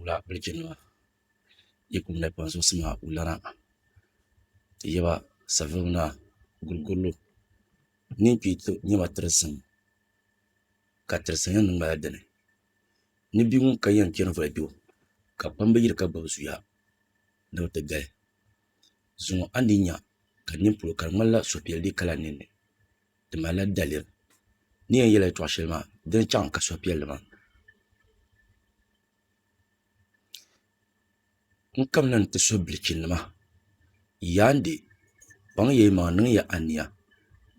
wula bilchinima yikum na panso sima ulana ti yaba savilna gulgullu nin pito nyima tirsin ka tirsin yin ngala dane ni bi ngun kayan kin fa biyo ka pamba yir ka gbabu suya na ta gal zungo andinya ka nimpulo ka ngala so peldi kala nene de mala dalir ni en yela to shelma den chan ka so pelma nkam nan te so bilchinima yandi bang ye ma nan ya ania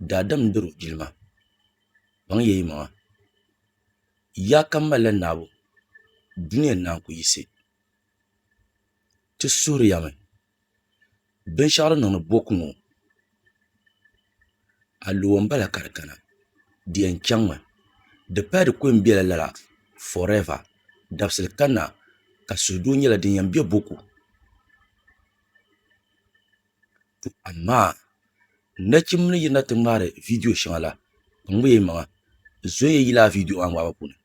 dadam nduru jilma bang ye ma ya kammala nabo duniya nan ku yise ti suriya me ben shara nan bokungo aluwan bala karkana diyan changma de pad ko mbiyala lala forever dabsil kana ka sudu nyala din yambe boku amma na chimni yina tumare video shala ngwe ma zoye yila video an wa kuna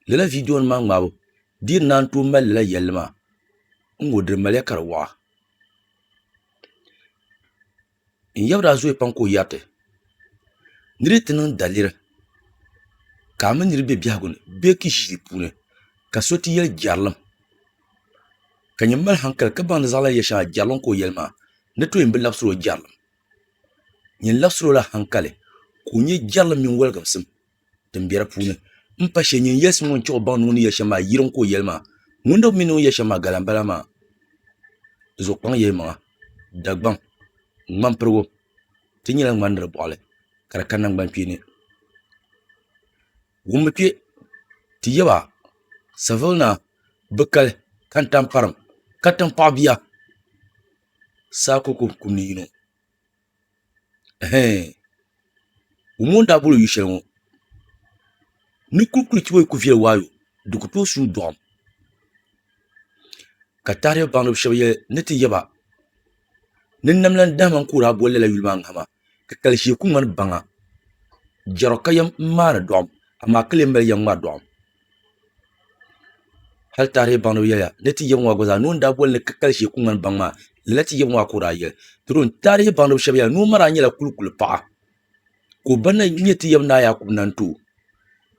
lela video ma ngabo dir nan to mal la yelma ngodir malekar wa in yabra zoye panko yate niritinan dalir kamen nirbe biagun be kishi pune ka soti yel jarlam kanyamal hankal ka ban zala yasha jarlon ko yelma ne to imbe lapsro jarlam nyin lapsro la hankale ko nyi jarlam min welgam sim tambira pune mpashe nyin yes mon cho ban nuni yasha ma yiron ko yelma ngundo minu yasha ma galambala ma zo kwang yema dagban ngam perwo tinyela ngandra bole kara kanang ban pini wumpe ti yaba savilna bekal kantam param katam pabia sako ko kunino umunda bulu yishengo ni kukuli chiwe ku fiel wayo dukuto su dom katare banu shawiye niti yaba ninnamlan daman kura bolle la yulman hama ka kalshi ku man banga jaro kayam mara dom amma kele mbel yang ma dom hal tare banu yaya niti yamwa goza non da bolle ka kalshi ku man banga lati yamwa kura ye turun tare banu shawiya no mara nyala kulkul pa ko banna nyeti yamna ya ku nantu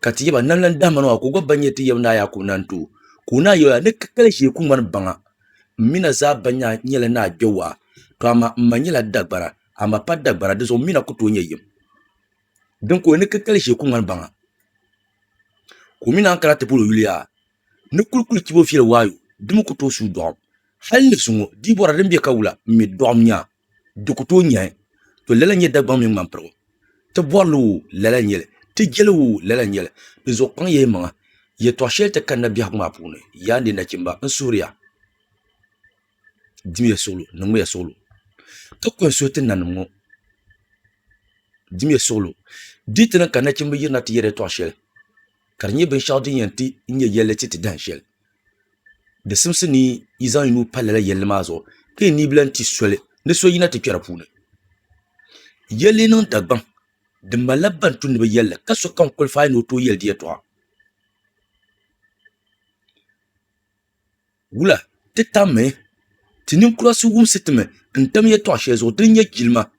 kati yaba namlan daman wa ko go banyeti yamna ya ku nantu kuna yo ne ka kalshi ku man banga mina za banya nyela na jowa to ama manyela dagbara ama pa dagbara de so mina kuto nyeyim donc ne ka kalshi ku man banga ko mina an kala te bulu yulia ne kulkul ci bo fiel wayo dum ko to su dom halle sungo di bora dembe kawula mi dom nya du ko to nya to lela nye dagbam mi man pro te borlu lela nyele te jelu lela nyele de zo kan ye ma ye to shelte kan na biya ma pune yandi na kimba en suriya dimiye solo nangwe solo to ko sote nanmo dimiye solo ditna kan na kimba yirna ti yere to shel karnye ben shawdi yanti nye yele ti dan shel de simsini izan inu palala yele mazo ke ni blanti sole ne so yina te kera pune yele non dagban de malaban tun be yele kaso kan kol fa no to yel die to wula te tamme tinin kurasu wum sitme ntam ye to shezo din ye gilma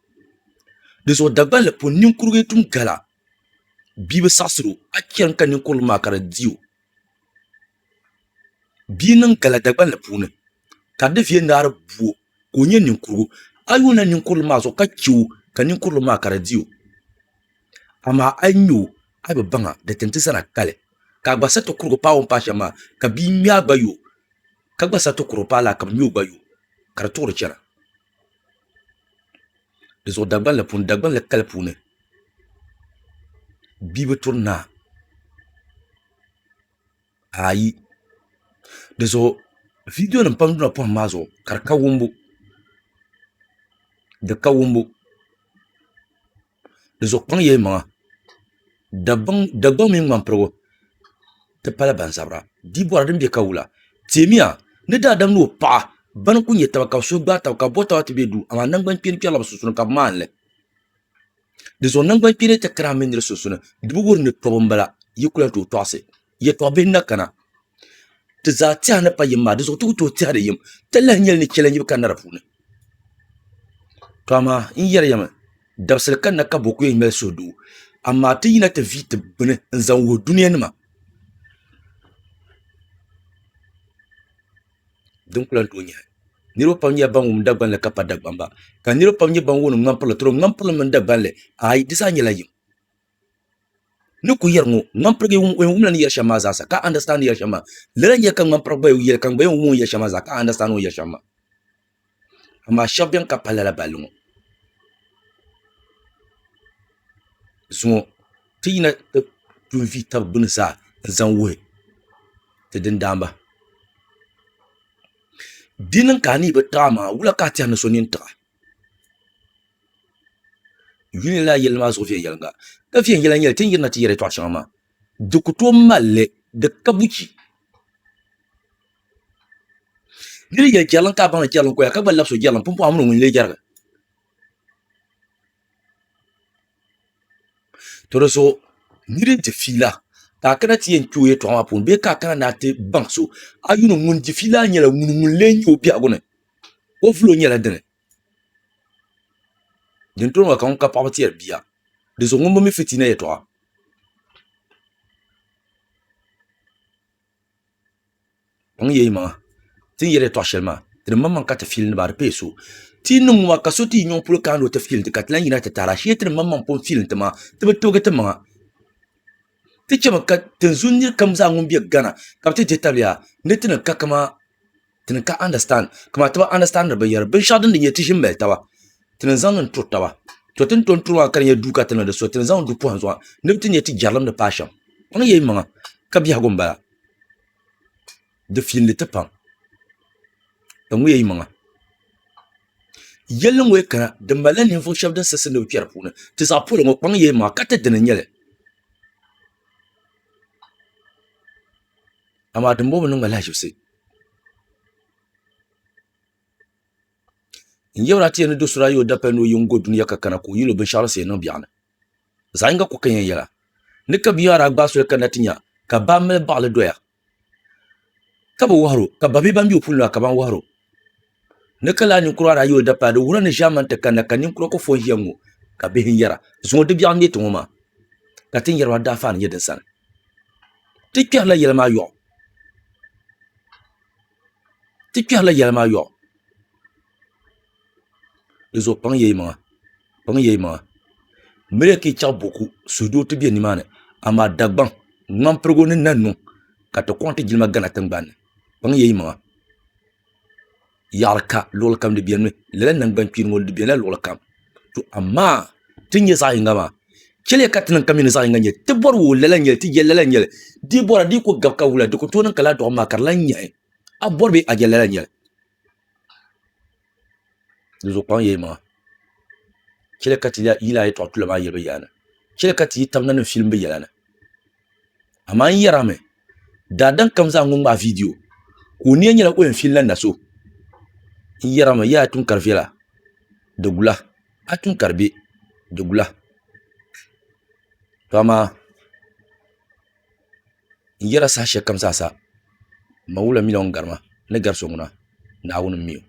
de so dagban le pon nin kuruge tum gala bibe sasro akiyan kan nin kol makara dio binan gala dagban le pune ka de vie ndar buo ko nye nin kurugo ayuna nin kol mazo ka kiu kan nin kol makara dio ama anyo abe banga de tentisana kale ka gbasa to kurugo pawon pashama ka bi mia bayo ka gbasa to kuro pala ka mio bayo kar to chera de so dagban le kale pune bibe turna ayi de so video na pamduna po mazo kar ka wumbu de ka wumbu de so pan ye ma dabang mi man pro te pala ban sabra di bora dem be kawula temia ne da dam no pa ban ku nyeta ka so gba ta ka bota te bedu ama nan ban pin pala susun ka manle de so nan ban pin te kra men susun di bu wor ne to bombala yikula to tose ye to be nakana ti za tɛha pa yim maa di zuɣu ti ku tooi tɛhidi yim ti lahi nyɛli ni chɛla nyibu ka nara puuni to ama n yɛri yɛmi dabisili kanna ka boku yɛ mɛli suhuduu amaa ti yina ti vi ti bini n zaŋ wuhi duniya nima din kula n tooi nyɛhi niriba pam nyɛla ban wum dagbanli ka pa dagbamba ka niriba pam nyɛ ban wum ŋmampirili toro ŋmampirili mini dagbanli ayi di zaa nyɛla yim ni ku yɛri ŋo ŋmampirigi wumla ni yɛri shɛm maa zaasa ka understand yɛri shɛm maa lala nyɛ ka ŋmampirigi gba yɛli ka gba wum yɛri shɛm maa zaa ka understand ŋo yɛri shɛm maa amaa shɛba bɛni ka palli la balli ŋo zuŋo ti yina ti tun vi tabi bini zaa n zaŋ wuhi ti dindaamba di niŋ ka a ni bi taɣa maa wula ka a tɛha ni so nin taɣa yuli la yɛli maa zuɣu viɛnyɛlinga ka viɛnyɛla nyɛli ti n yirina ti yɛri tɔɣa shɛŋa maa di ku tooi malli di ka buchi ni di yɛli jɛrilim ka a baŋ ni jɛrilim koya ka gba labisi jɛrilim pumpɔŋ mini ŋun lee jɛrigi to di zuɣu ni di di fiila ka a kana ti yɛn kpe o yɛltɔɣa maa puuni bee ka a kana naa ti baŋ so a yuni ŋun di fiila nyɛla ŋun lee nyɛ o biɛhigu ni o vulo nyɛla dini din toro ŋɔ ka ŋun ka paɣaba ti yɛri bia di zuɣu ŋun bi mi fitina yɛltɔɣa paŋ yɛ maŋa ti n yɛri yɛltɔɣa shɛli maa ti di maŋmaŋ ka ti fiili ni ba di pee so ti niŋ ŋɔ ka so ti yi nyɔŋ polo kaani o ti fiili ti ka ti lan yina ti taara shee ti di maŋmaŋ pun fiili ti maa ti bi toogi ti maŋa ti chɛmi ka tin zu niri kam zaa ŋun bɛ Ghana ka bi ti dihi tabi ya ni ti ni ka kama ti ni ka understand kama ti ba understand bi yɛri binshɛɣu din di nyɛ ti ʒi mali taba ti ni zaŋ ni turi taba to tin ton turi maa ka di nyɛ duu ka ti ni di so ti ni zaŋ du pɔhim zuɣa ni bi ti nyɛ ti jɛrilim ni paai shɛm paŋ yɛ maŋa ka biɛhigu n bala di fiili ti paŋ ka ŋu yɛ maŋa yɛli ŋɔ yɛ kana di malila ninvuɣu shɛba din sisi ni bi kpɛri puuni ti zaɣ polo ŋɔ kpaŋ yɛ maŋa ka ti dini nyɛli amaa dimbo bi niŋ ma lahaʒibisi n yɛbira ti yɛn ni do sura yi o dapali ni o yi n go duniya ka kana ka o yili o binshɛɣu si niŋ biɛɣu ni zaɣ yinga ku ka yɛn yɛla ni ka biyaara a gbaai soli kana ti nya ka baa mali baɣali doya ka bi waharo ka ba bee ban bɛ o puli maa ka ban waharo ni ka laa ninkura ayi o dapali di wura ni ʒɛman ti kanna ka ninkura ku fo ʒiya ŋɔ ka bihi n yɛra zuŋo di biɛɣu n ti ŋɔ maa ka ti n yɛriba daa faani nyɛ din sani ti kpɛrila yɛli maa yɔɣu ti kpɛrila yɛli maa yɔɣu di zuɣu paŋ yɛ maŋa miri ka i chaɣu buku suhudoo ti bɛ nimaani amaa dagbaŋ ŋmampirigu ni na nuŋ ka ti kɔŋ ti jilima Ghana tingbanni paŋ yɛ maŋa yaɣali ka luɣuli kam di biɛni mi lala nangbani kpiri ŋɔ di biɛnila luɣuli kam to amaa ti nyɛ zaɣ yinga maa chɛliya ka ti niŋ ka mi ni zaɣ yinga nyɛli ti bɔri wo lala nyɛli ti yɛ lala nyɛli di bɔra di ku gabi ka wula di ku tooi niŋ ka laa dɔɣi maa ka di lan nyɛhi a bɔri bee a yɛ lala nyɛli di zuɣu kpaŋ yɛ maŋa chɛliya ka ti yila ayi tɔɣi tula maa yɛli bi yɛla ni chɛliya ka ti yi tamna ni filim bi yɛla ni amaa n yɛra mi daadam kam zaa ŋun ŋmaa viidiyo ka o niya nyɛla o yɛn filim na so n yɛra mi yaa tun kari viɛla di gula a tun kari be di gula to amaa n yɛra saha shɛli kam zaa sa ma wula miliɔn garima ni gari so ŋuna naawuni miyo